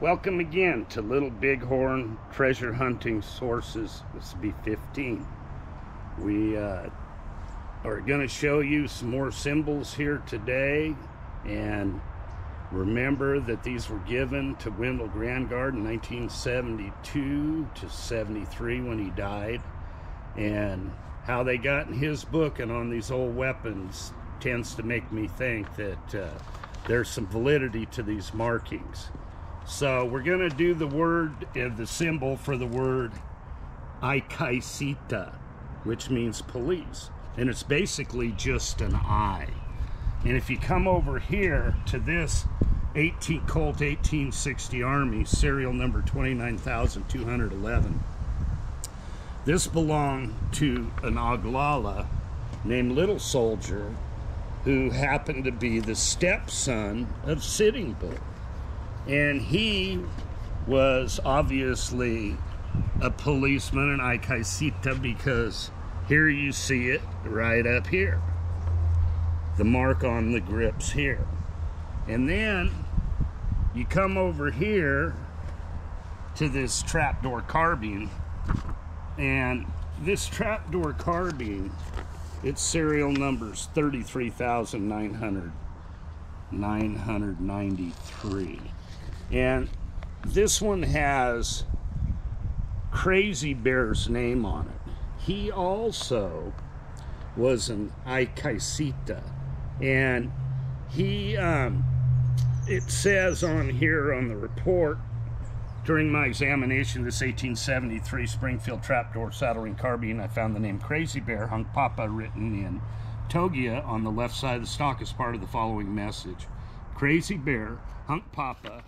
Welcome again to Little Bighorn Treasure Hunting Sources. This will be 15. We are going to show you some more symbols here today, and remember that these were given to Wendell Grandgard in 1972 to 73 when he died, and how they got in his book and on these old weapons tends to make me think that there's some validity to these markings. So we're going to do the symbol for the word Aikicita, which means police. And it's basically just an eye. And if you come over here to this Colt 1860 Army, serial number 29,211, this belonged to an Oglala named Little Soldier, who happened to be the stepson of Sitting Bull. And he was obviously a policeman in Aikicita, because here you see it right up here. The mark on the grips here. And then you come over here to this Trapdoor carbine. And this Trapdoor carbine, its serial number's 33,993. And this one has Crazy Bear's name on it. He also was an Aikicita, and he it says on here on the report, during my examination of this 1873 Springfield Trapdoor saddle ring carbine, I found the name Crazy Bear Hunk Papa written in Togia on the left side of the stock as part of the following message. Crazy Bear Hunk Papa,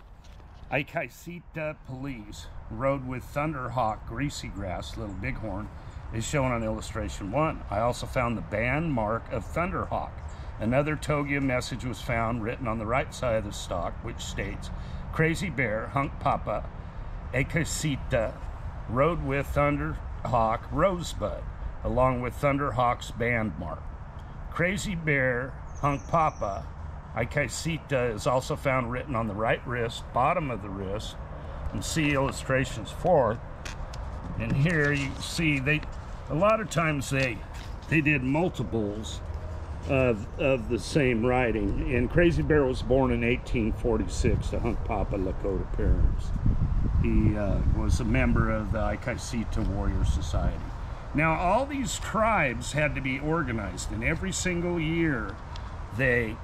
Aikicita Police, rode with Thunderhawk Greasy Grass, Little Bighorn, is shown on illustration 1. I also found the band mark of Thunderhawk. Another Togia message was found written on the right side of the stock, which states, Crazy Bear Hunk Papa, Aikicita, rode with Thunderhawk Rosebud, along with Thunderhawk's band mark. Crazy Bear Hunk Papa, Aikicita is also found written on the right wrist, bottom of the wrist, and see illustrations 4. And here you see a lot of times they did multiples of the same writing. And Crazy Bear was born in 1846 to Hunk Papa Lakota parents. He was a member of the Aikicita Warrior Society. Now, all these tribes had to be organized, and every single year they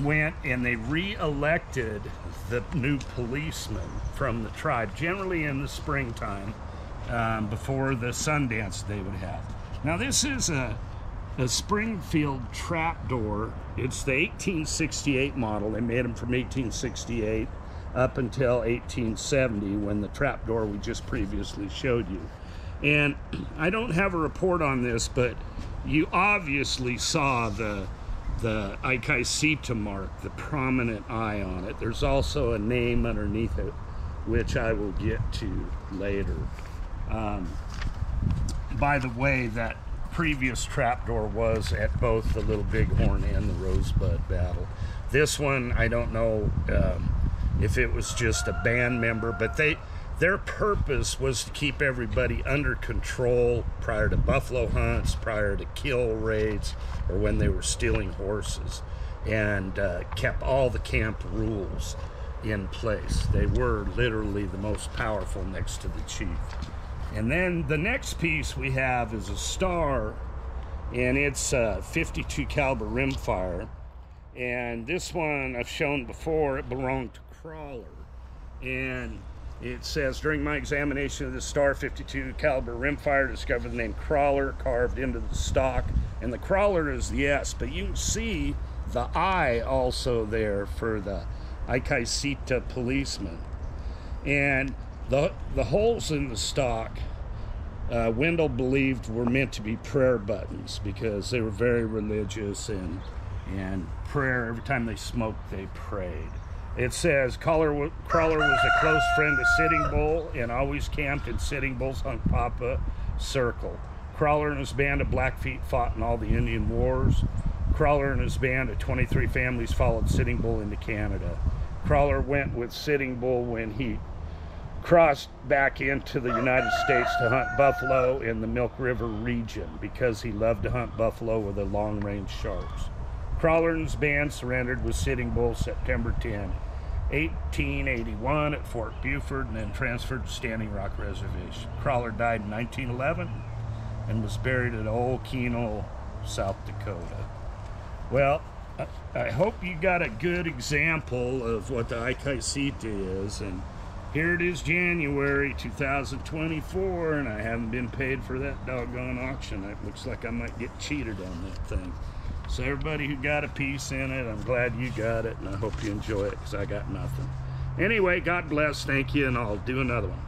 went and they re-elected the new policemen from the tribe, generally in the springtime, before the Sundance they would have. Now, this is a Springfield Trapdoor. It's the 1868 model. They made them from 1868 up until 1870, when the Trapdoor we just previously showed you. And I don't have a report on this, but you obviously saw the Aikicita mark, the prominent eye on it. There's also a name underneath it, which I will get to later. By the way, that previous Trapdoor was at both the Little Bighorn and the Rosebud battle. This one, I don't know if it was just a band member, but their purpose was to keep everybody under control prior to buffalo hunts, prior to kill raids, or when they were stealing horses, and kept all the camp rules in place. They were literally the most powerful next to the chief. And then the next piece we have is a star, and it's a 52 caliber rimfire. And this one I've shown before, it belonged to Crawler. And it says, during my examination of the star 52 caliber rimfire, discovered the name Crawler carved into the stock. And the Crawler is the S, but you can see the I also there for the Aikicita policeman. And the holes in the stock, Wendell believed were meant to be prayer buttons, because they were very religious, and prayer, every time they smoked, they prayed. It says, Crawler was a close friend of Sitting Bull and always camped in Sitting Bull's Hunk Papa circle. Crawler and his band of Blackfeet fought in all the Indian wars. Crawler and his band of 23 families followed Sitting Bull into Canada. Crawler went with Sitting Bull when he crossed back into the United States to hunt buffalo in the Milk River region because he loved to hunt buffalo with the long-range sharps. Crawler and his band surrendered with Sitting Bull September 10, 1881 at Fort Buford, and then transferred to Standing Rock Reservation. Crawler died in 1911 and was buried at Old Keno, South Dakota. Well, I hope you got a good example of what the Aikicita is, and here it is, January 2024, and I haven't been paid for that doggone auction. It looks like I might get cheated on that thing. So everybody who got a piece in it, I'm glad you got it, and I hope you enjoy it, because I got nothing. Anyway, God bless, thank you, and I'll do another one.